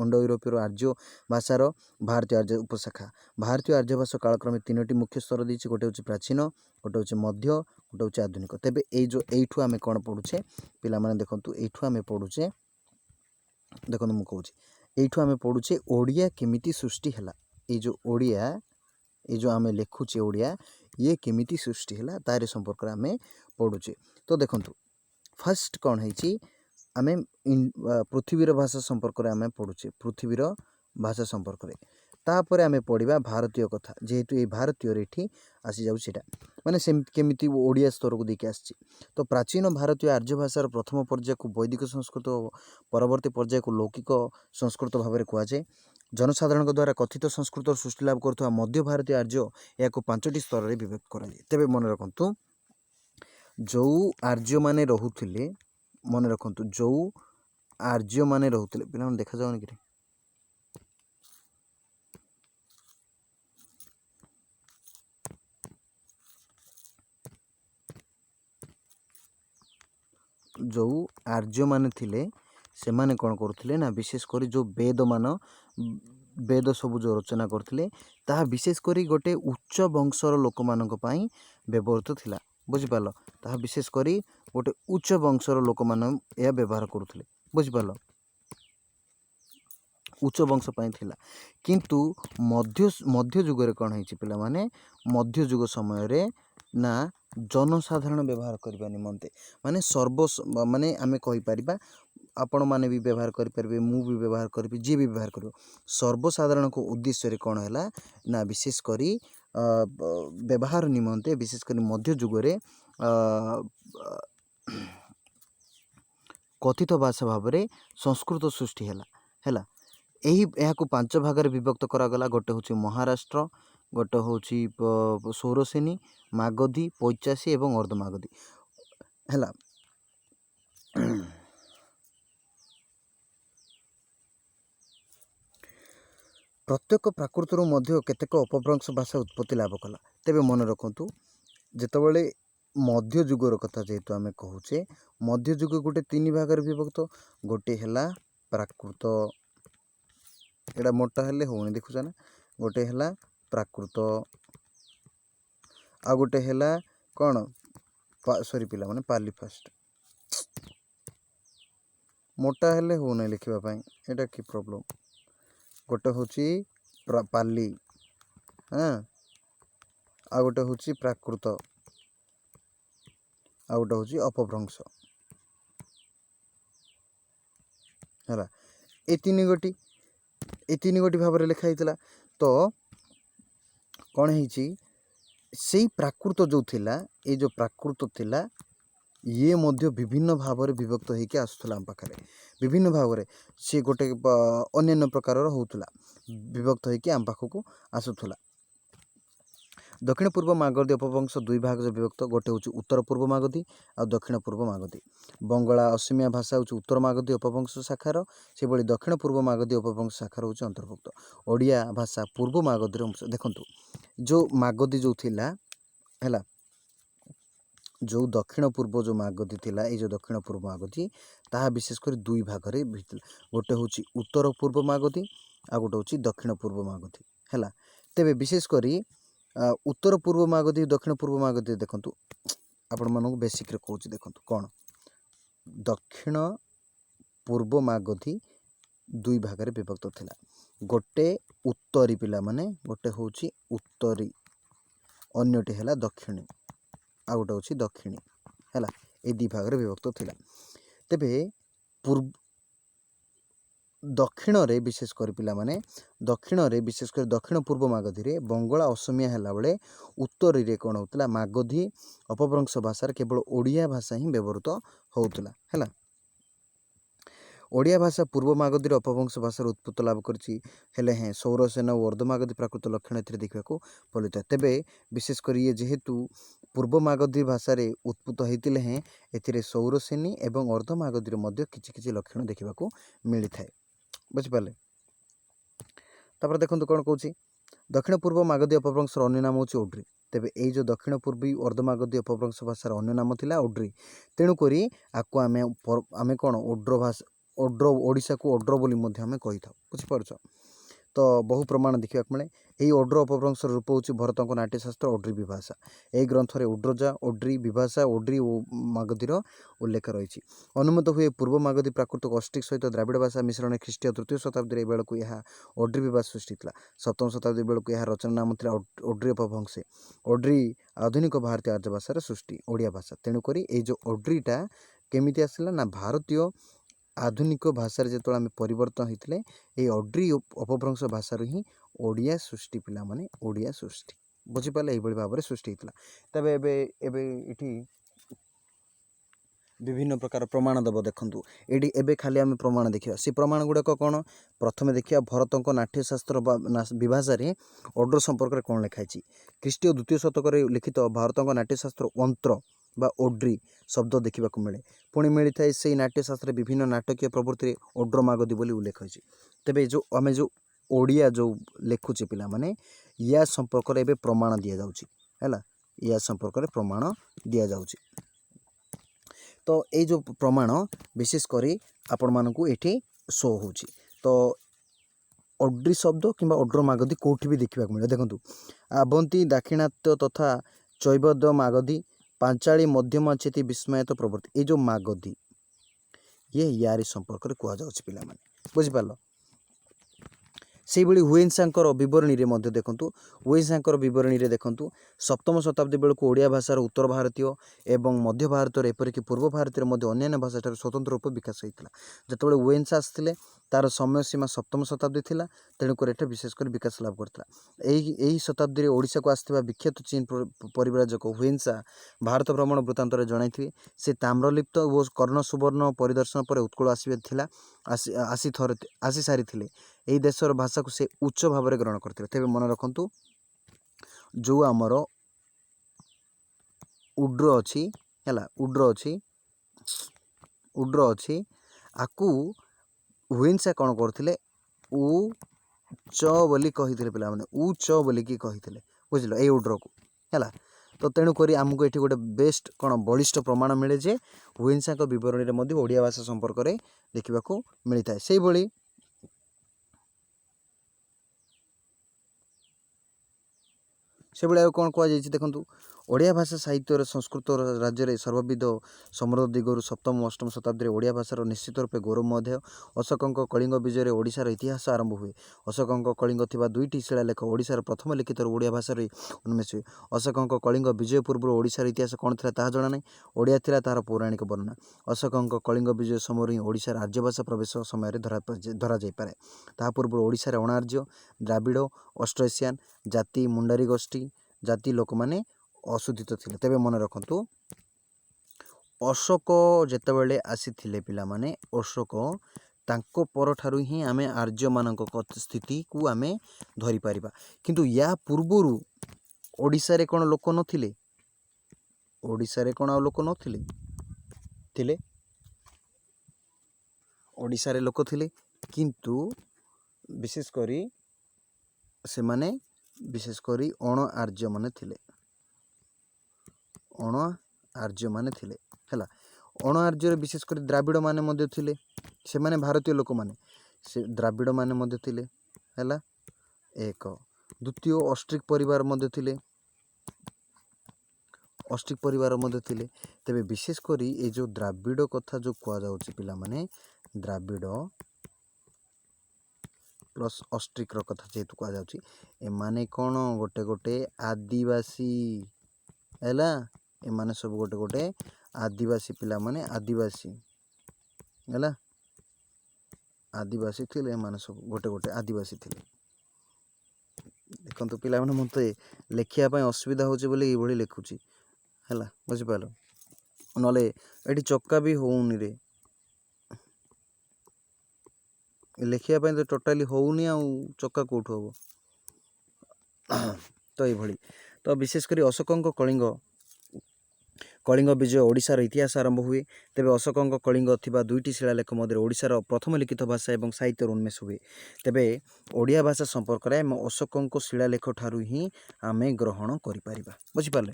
अंडो यूरोपीय आर्य भाषार भारतीय आर्य उपशाखा भारतीय आर्य भाषा कालक्रमे तीनोटी मुख्य स्तर देती गोटे हूँ प्राचीन गोटे हूँ मध्य गोटे हूँ आधुनिक तेबे यू आम कौन पढ़ुचे पिला माने देखंतु एठू आम पढ़ुचे देखो मुझे कहूँ यू आम पढ़ुचे ओडिया केमिति सृष्टि है ये जो ओडिया ये जो आम लिखुचे ओडिया ये केमिति सृष्टि है तार संपर्क में आम पढ़ुचे तो देखो फास्ट कौन है आम पृथ्वीर भाषा संपर्क में आम पढ़ुचे पृथ्वीर भाषा संपर्क में तापर आम पढ़ा भारतीय कथा जेहेतु ये भारतीय ये आसी जाटा माने केमिति ओडिया स्तर को देखिए आसी तो प्राचीन भारतीय आर्य भाषार प्रथम पर्याय को वैदिक संस्कृत परवर्ती पर्याय को लौकिक संस्कृत भाव में कहुए जनसाधारण द्वारा कथित संस्कृत सृष्टि लाभ कर मध्य भारतीय आर्य या 5टी स्तर में विभक्त कर तेज मन रखु जो आर्य माने रोते मन रखु जो आर्य माने रोते पे देखा जाऊन कि जो आर्य माने थिले से माने कौन करथिले ना विशेषकर जो वेद सब जो रचना करथिले ता विशेषकर गोटे उच्च वंशर लोक मानक पई व्यवहृत थिला बुझिपाल ता विशेषकर गोटे उच्च वंशर लोक मान या व्यवहार करुथिले बुझिपाल उच्च वंश पई थिला किंतु मध्य जुगरे कौन है पिला माने मध्य जुग समय रे ना जनसाधारण व्यवहार करने निमंते माने माने आमे कहि परिबा आपण माने भी व्यवहार करें मु भी व्यवहार करी जी भी व्यवहार कर सर्वसाधारण को उद्देश्य रे कौन है ना विशेष करी व्यवहार निमंते विशेष करी मध्य जुगरे कथित भाषा भाव में संस्कृत सृष्टि है यही 5 भाग में विभक्त करागला गोटे हूँ महाराष्ट्र गोटे हूँ सौरसेनी, मागधी, पैचासी एवं अर्धमागधी है। प्रत्येक प्राकृतर मध्य केतेक अपभ्रंश भाषा उत्पत्ति लाभ कला। तेबे मन रखु जितेबाला मध्य जुगर कथा जेहेतु आम कहूचे, मध्य जुग गोटे तीन भाग विभक्त। गोटे है प्राकृत, एटा मोटा हेले होनी देखुछ ना, गोटे है प्राकृत, आ गोटे है कौन सॉरी पिला माने पाली फास्ट, मोटा हेले हो नहीं लिखापी, एटा कि प्रॉब्लम। गोटे हूँ पाली, हाँ, आ गोटे हूँ प्राकृत, आ गोटे हूँ अपभ्रंश है। ये तीन गोटी भाव लिखाई। तो कौन है प्राकृत जो थिला, ये जो प्राकृत थिला ये मध्य विभिन्न भाव में विभक्त होकर आसूला आम पाखे, विभिन्न भाव में सी गोटे अन्य प्रकार होता विभक्त होकर आम पाखक आसूला। दक्षिण पूर्व मागधी अपभ्रंश दुई भाग विभक्त, गोटे हूँ उत्तर पूर्व मागधी आ दक्षिण पूर्व मागधी। बंगला असमिया भाषा हूँ उत्तर मागधी अपभ्रंश शाखार, से भली दक्षिण पूर्व मागधी अपभ्रंश शाखार हूँ अंतर्भुक्त। ओडिया भाषा पूर्व मागधी अंश। देखंतु जो मागधी जो थिला है, जो दक्षिण पूर्व जो मागधी थिला, ये जो दक्षिण पूर्व मागधी ताहा विशेषकर दुई भाग में भिड़ला। गोटे हूँ उत्तर पूर्व मागधी आ गोटे हूँ दक्षिण पूर्व मागधी है। तेबे विशेषकर उत्तर पूर्व मागधी दक्षिण पूर्व मागधी देखंतु आपण मानक बेसिक रे कहूँ, देखंतु कौन दक्षिण पूर्व मागधी दुई भाग में विभक्त थिला। गोटे उत्तरी पिला माने गोटे हूँ उत्तरी, अन्यटी है दक्षिणी, आ गोटे हूँ दक्षिणी है। ये दी भाग में विभक्त थिला। तेबे पूर्व दक्षिण रे विशेषकर पिला माने दक्षिण रे विशेषकर दक्षिण पूर्व मागधी रे बंगला असमिया हैला बेले उत्तरी रे कौन होतला मागधी अपभ्रंश भाषा केवल ओडिया भाषा ही व्यवहृत होतला है। ओडिया भाषा पूर्व मागधी अपभ्रंश भाषा उत्पत्ति लाभ करछि हेले हैं सौरसेन और अर्धमागधी प्राकृत लक्षण एथिरे देखिबाकू पड़िता। तेबे विशेषकर ये जेहेतु पूर्व मागधी भाषा रे उत्पत्त होइतिले हैं एथिरे सौरसेनी एवं अर्धमागधी मध्य किछि किछि लक्षण देखिबाकू मिली थाए। बुझि पाले। तापर देखंतु कोन कहूछि दक्षिण पूर्व मागधी अपभ्रंश अन्य नाम होछि ओड्री। तेबे एई जो दक्षिण पूर्वी अर्धमागधी अपभ्रंश भाषार अन्य नाम थिला ओड्री। तेणु करी आकु आमे कोन ओड्रो भाषा ओड्र ओडिशा को ओड्र बोली मध्य आमे कहि थाउ। बुझिपारुछ। तो बहु प्रमाण देखा मिले। यही ओड्र अपभ्रंश रूप हूँ भरतक नाट्यशास्त्र ओड्री विभाषा। यही ग्रंथ में ओड्रजा ओड्री विभाषा ओड्री और मागधीर उल्लेख रही। अनुमत हुए पूर्व मागधी प्राकृतिक अस्टिक सहित द्राविड़ भाषा मिश्रण ख्रीष्टीय तृतीय शताब्दी बेलू यह ओड्री विभाषा सृष्टि था। सप्तम शताब्दी बेलू यह रचना नाम था ओड्री अपभ्रंश। ओड्री आधुनिक भारतीय आर्य भाषार सृष्टि ओडिया भाषा। तेणुक ये जो ओड्रीटा केमिति आसला ना भारतीय आधुनिक भाषा जो आम परिवर्तन होते ये ओड्री अपभ्रंश भाषा ही ओडिया सृष्टि पिला माने ओडिया सृष्टि। बुझिपारे ये भाव में सृष्टि होता। तबे एबे इठी विभिन्न प्रकार प्रमाण दब देखु ये एबे खाली आम प्रमाण देखा से प्रमाण गुड़ाक कौन प्रथम देखिए भरतक नाट्यशास्त्र विभाषा ओड्र संपर्क कौन लिखाई। ख्रीष्टीय द्वितीय शतक लिखित भरतक नाट्यशास्त्र अंतर बा ओड्री शब्द देखा मिले। पुणी मिलता है से नाट्यशास्त्र विभिन्न नाटकीय प्रवृत्ति ओड्र मागधी बोली उल्लेख होती। तेबे जो आम जो ओडिया जो लिखुचे पिला माने या संपर्क में प्रमाण दि जाऊँगा या संपर्क में प्रमाण दि जाऊँगी। तो ये जो प्रमाण विशेषकर आपण मानकू एठी शो होची। तो ओड्री शब्द कि ओड्र मागधी कौटी भी देखा मिले। देखो आवंती दाक्षिणात्य तथा चैवद मागधी पांचाली मध्यम चेती विस्मयत प्रवृत्ति ये जो मागधी ये यारी संपर्क में कहुच्छे पिला माने। बुझिपार से हुएन्सांकर बरणी में देखूँ हुएन्सांकर बरणी में देखूँ सप्तम शताब्दी बेलू ओडिया भाषार उत्तर भारतीय एवं मध्य भारत एपरिक पूर्व भारत में अन्य भाषा स्वतंत्र रूप विकास होता। जिते हुएन्सा आसते तार समय सीमा सप्तम शताब्दी थी। तेणुक विशेषकर विकास लाभ करता। यही शताब्दी में ओडिशा को आसथिबा विख्यात चीन परिव्राजक हुएन्सा भारत भ्रमण वृत्तांत जणाई से ताम्रलिप्त और कर्ण सुवर्ण परिदर्शन पर उत्कल आसी सारी यही देशर भाषा को से उच्च भाव में ग्रहण करते। तेज मन रखु जो आमर उड्र अच्छी है उड्र अच्छी आकु हुइन्सा कौन करते उ च बोली कही पिला माने उ च बोलिकी कही बुझल ये उड्र को है। तो तेणुक आमको ये गोटे बेस्ट कौन बलिष्ठ प्रमाण मिले जे हुइन्सा बरणी में ओडिया भाषा संपर्क में देखा मिलता है। से भली कौन कहुई देखु ओडिया भाषा साहित्य संस्कृत राज्य में सर्वविध समृद्ध दिगरू सप्तम अष्टम शताब्दी ओडिया भाषार निश्चित रूपे गौरव अध्याय। अशोक कलिंग विजय ओडिशार इतिहास आरंभ हुए। अशोक कलिंग थिबा दुईटी शिलालेख ओडिशार प्रथम लिखित ओडिया भाषा उन्मेष हुए। अशोक कलिंग विजय पूर्व ओडिशार इतिहास कौन था ताहा जଣା नहीं, ओडिया थिला तार पौराणिक वर्णना। अशोक कलिंग विजय समय ही ओडिशार आर्य भाषा प्रवेश समय धरा जाइपे। ताहा पूर्व ओडिशार अणार्य द्राविड़ ऑस्ट्रेशियन जाति मुंडारी गोष्ठी जाति लोक माने अशोधित थिले। तेबे मन रखंतु अशोक जेतेबेले आसीथिले पिला माने अशोक तांको पर ठारू ही आमे आर्य मानक स्थिति को आमे धरि परिबा। किंतु या पूर्वरु ओडिसा रे कोन लोक नथिले, ओडिसा रे कोन आ लोक नथिले थिले ओडिसा रे लोक थिले किंतु विशेष करी से माने विशेष करी अण आर्य माने थिले, अण आर्य माने थिले हैला। अण आर्य विशेष करी द्राविड़ माने मध्य थिले, से माने भारतीय लोक माने से द्राविड़ माने मध्य थिले हैला। एक द्वितीय ऑस्ट्रिक परिवार मध्य थिले, ऑस्ट्रिक परिवार मध्य थिले। तेबे विशेष करी ए जो द्राविड़ कथा जो कुआ जाउची पिला माने द्राविड़ प्लस ऑस्ट्रिक रो कथा जेतु कुआ जाउची ए माने कोन गोटे गोटे आदिवासी हैला। ए माने सब गोटे गोटे आदिवासी पिला माने आदिवासी हैला, आदिवासी थिले। माने सब गोटे गोटे आदिवासी थिले। देखंतु पिला माने मते लेखिया पय असुविधा होचे बोली ए भली लेखुची हैला, बुझि पालो नले एठी चक्का भी होउनी रे लेखिया पय तो टोटली होउनी आ चक्का कोठ हो। तो ये भली तो विशेष करी अशोकंक कलिंग विजय ओडिशार इतिहास आरंभ हुए। तेबे अशोकंक कलिंग थिबा दुईटी शिलालेख मध्य ओडिशार प्रथम लिखित भाषा एवं साहित्य उन्मेष हुए। तेबे ओडिया भाषा संपर्क में अशोकंक शिलालेख ठारू ही आमे ग्रहण करि परिबा। बुझि पाले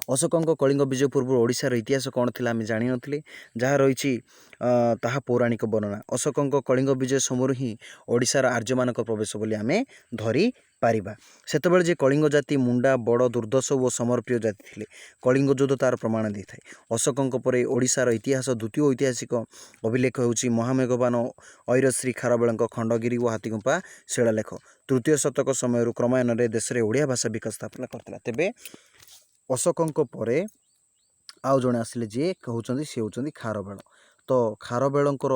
अशोकंक कलिंग विजय पूर्व ओडिशार इतिहास कौन थिला आमे जानि नथिले, जहाँ रहिछि ताहा पौराणिक वर्णना। अशोकंक कलिंग विजय समय ही ओडिशार आर्य मानक प्रवेश बोली आमे धरि पारिबा। सेतबेले जे कलिंग जाति मुंडा बड़ दुर्दश और समरप्रिय जाति थिले। कलिंग युद्ध तार प्रमाण देथाय। अशोकंक परे ओडिशार इतिहास द्वितीय ऐतिहासिक अभिलेख होउछि महामेघवान ऐरश्री खारबेलंक खंडगिरी और हाथीगुंपा शिलालेख। तृतीय शतक समय क्रमान्वये रे देश रे ओडिया भाषा विकास स्थापना करथिला। तेबे अशोकंक परे आउ जणे आसिले जे कहउचंदी से होउचंदी खारबेल। तो खारबेलंकर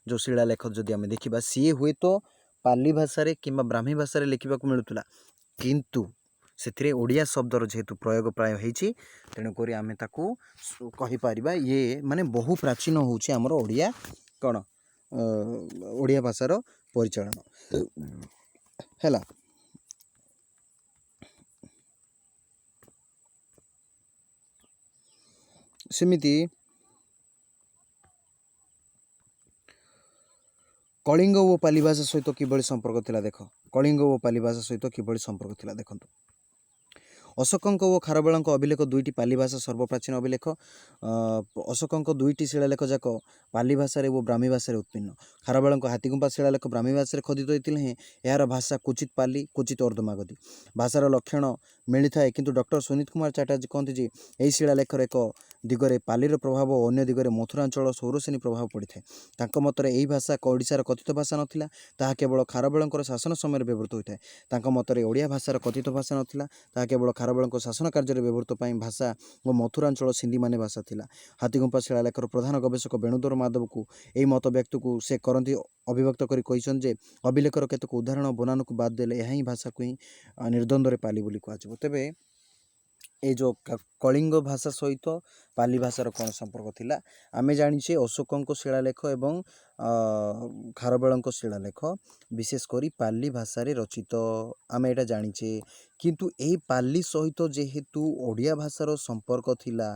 जो शिलालेख जदि आमे देखिबा सी हुए तो पाली भाषा रे किंबा ब्राह्मी भाषा रे लिखिबा को मिलुतला, किंतु सेथिरे ओडिया शब्दर जेहेतु प्रयोग प्राय होईछि तेणु करी आमे ताकू कहि परिबा ये माने बहु प्राचीन होउछि हमर ओडिया कोन ओडिया भाषार परिचालन हैला। सेमिति कलिंग और पाली भाषा सहित किभली संपर्क थिला देख, कलिंग और पाली भाषा सहित किभली संपर्क थिला देखंतु। अशोकंक और खारबेलंक अभिलेख दुईटी पाली भाषा सर्वप्राचीन अभिलेख। अशोकंक दुईटी शिलालेख जाक पाली भाषा और ब्राह्मी भाषा उत्पन्न। खारबेलंक हाथीगुंपा शिलालेख ब्राह्मी भाषा खोदित होते हैं। यार भाषा कुचित पाली कुचित अर्धमागधी भाषार लक्षण मिलता है, किंतु डॉक्टर सुनीत कुमार चैटर्जी कहते हैं यही शिलालेखर एक दिगरे पालीर प्रभाव और अन्य दिगरे मथुरांचल सौरसेनी प्रभाव पड़ी था। मतरे यही भाषा ओडिशार कथित भाषा नथिला, ताहा केवल खारबेलंकर शासन समय व्यवहृत होता है। मतरे ओडिया भाषार कथित भाषा नथिला, ताहा केवल खारबेलंक शासन कार्य व्यवहृत पाई भाषा और मथुरांचल सिंधी माने भाषा थिला। हाथीगुंपा शिलालेखर प्रधान गवेषक बेणुधर माधव को यही मत व्यक्त को से करती अभिव्यक्त करी कहिसन जे अभिलेखर केतक उदाहरण बनान को बाद देले यही भाषा को ही निर्द्वंद्व पाली बोली कहुजिबो। तेबे ए जो कलिंग भाषा सहित पाली भाषार कौन संपर्क थिला आमे जानिछे अशोकंक शिलालेख एवं खारवेलंक शिलालेख विशेष करी पाली भाषा रे रचित आमे एटा जानिछे किंतु एही पाली सहित जेहेतु ओडिया भाषार संपर्क थिला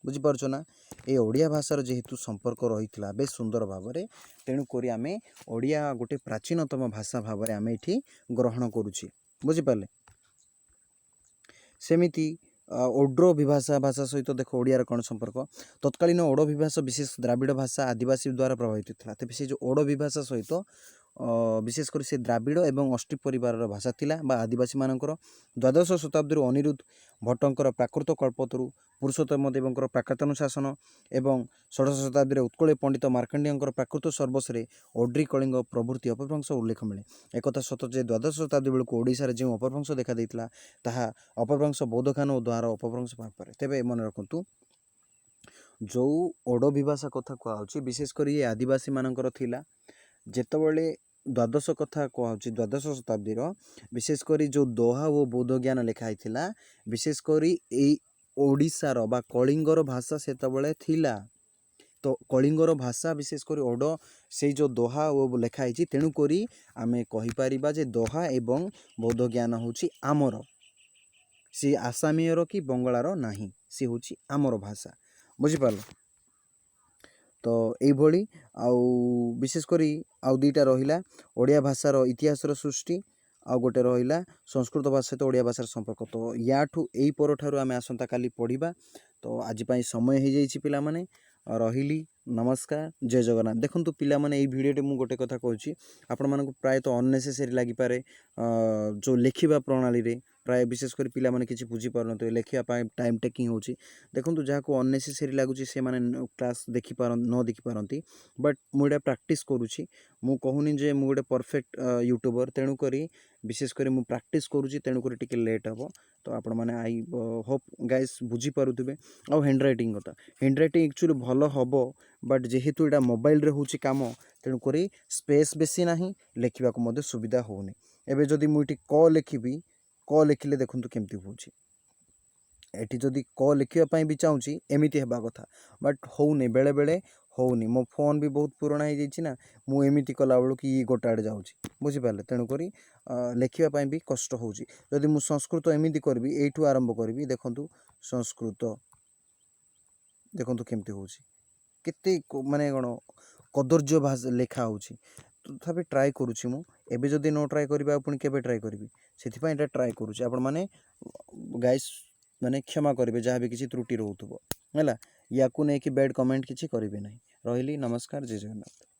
बुझी पारछो ना ए ओडिया भाषार जेहेतु संपर्क रहितला बे सुंदर भाबरे तेणु करी आमे ओडिया गोटे प्राचीनतम भाषा भाबरे आमे एठी ग्रहण करूछि बुझी पाले सेमिति ओड्रो विभाषा भाषा सहित देख ओडियार कौन संपर्क तत्कालीन ओडो विभाषा विशेष द्राविड़ भाषा आदिवासी द्वारा प्रभावित था तेज से जो ओडो विभाषा सहित विशेषकर से द्राविड़ एवं अष्टी परिवार भाषा थिला बा आदिवासी मानकर द्वादश शताब्दी अनिरुद्ध भट्टंकर प्राकृत कल्पतरु पुरुषोत्तम देवंकर प्राकृतन शासन एवं षोडश शताब्दी उत्कल पंडित मार्कंडेयंकर प्राकृत सर्वस्व ओड्री कलिंग प्रभृति अपभ्रंश उल्लेख मिले एक सत जे द्वादश शताब्दी बेलू ओडिशार जो अपभ्रंश देखा देइतिला ताहा अपभ्रंश बौद्धखान और द्वार अपभ्रंश भाव तेबे मन रखु जो ओडो विभाषा कथा कहउछि विशेषकर ये आदिवासी मानकर थिला जेतबेले द्वादश कथा कहउछि द्वादश शताब्दी विशेषकर जो दोहा और बौद्ध ज्ञान लिखाई थिला विशेषकर ओडिशार बा कलिंगर भाषा सेतबेले थिला तो कलिंगर भाषा विशेषकर ओडो से जो दोहा वो लिखाई तेणु करी आमे कहि परिबा जे दोहा एवं बौद्ध ज्ञान होछि आमर सी आसामीयर कि बंगलार नाही सी होछि आमर भाषा बुझिपार तो यही आउ विशेषकर आउ दुईटा रहिला ओडिया भाषार इतिहासर सृष्टि आउ गोटे रहिला संस्कृत भाषा सहित ओडिया भाषार संपर्क तो याठू एई परठारु आमे आसंता काली पढ़िबा तो आज पई समय हो जाइछि पिला माने रहिली नमस्कार जय जगन्नाथ देखंतु पिला माने एई भिडियोटे मु गोटे कथा कहूछि आपण मानकु प्राय तो अननेसेसरी लागि पारे जो लेखिबा प्रणाली रे प्राय विशेषकर पिला माने किछि बुझी पारनते लेखिया पाए टाइम टेकिंग होछि देखंतु जाको अननेसेसरी लागुछि से माने क्लास देखि पारन न देखि पारंती बट मुडा प्रैक्टिस करूछि मु कहूनी जे मु गोटे परफेक्ट यूट्यूबर तेणु करी विशेष करी मु प्रैक्टिस करूछि तेणु करी टिके लेट हबो तो आपण माने आई होप गाइस बुझी पारुथिबे आ हैंड राइटिंग कथा हैंड राइटिंग एक्चुअली भलो हबो बट जेहेतु एटा मोबाइल रे होछि काम तेणु करी स्पेस बेसी नाही लेखिबा को मधे सुविधा होउनी एबे जदी मु इटी क लेखिबी क लेखिले देखंतु केमती होछि एठी जदी क लिखिबा पई भी चाहूछि एमिति हेबा कथा बट होउनी बेले बेले होउनी मो फोन भी बहुत पुराना हो जाइछि ना मु एमिति कला बेलु कि गोटा आडे जाउछि बुझि पाले तेणु करी लेखिबा पई भी कष्ट होउछि जदी मु संस्कृत एमिति करबी एठू आरंभ करबी देखंतु संस्कृत देखंतु केमती होउछि केते माने कोन कदर्य भाषा लेखा होउछि तथापि ट्राए करूछि मु एबे जदी नो ट्राए करबा आपण केबे ट्राए करबी सेथि पई एटा ट्राए करूछि आपण माने गाइस माने क्षमा करेंगे जहाँ भी किसी त्रुटि रोथुबो हैला याकू नै कि बैड कमेंट किसी करेंगे नहीं रहिली नमस्कार जय जगन्नाथ।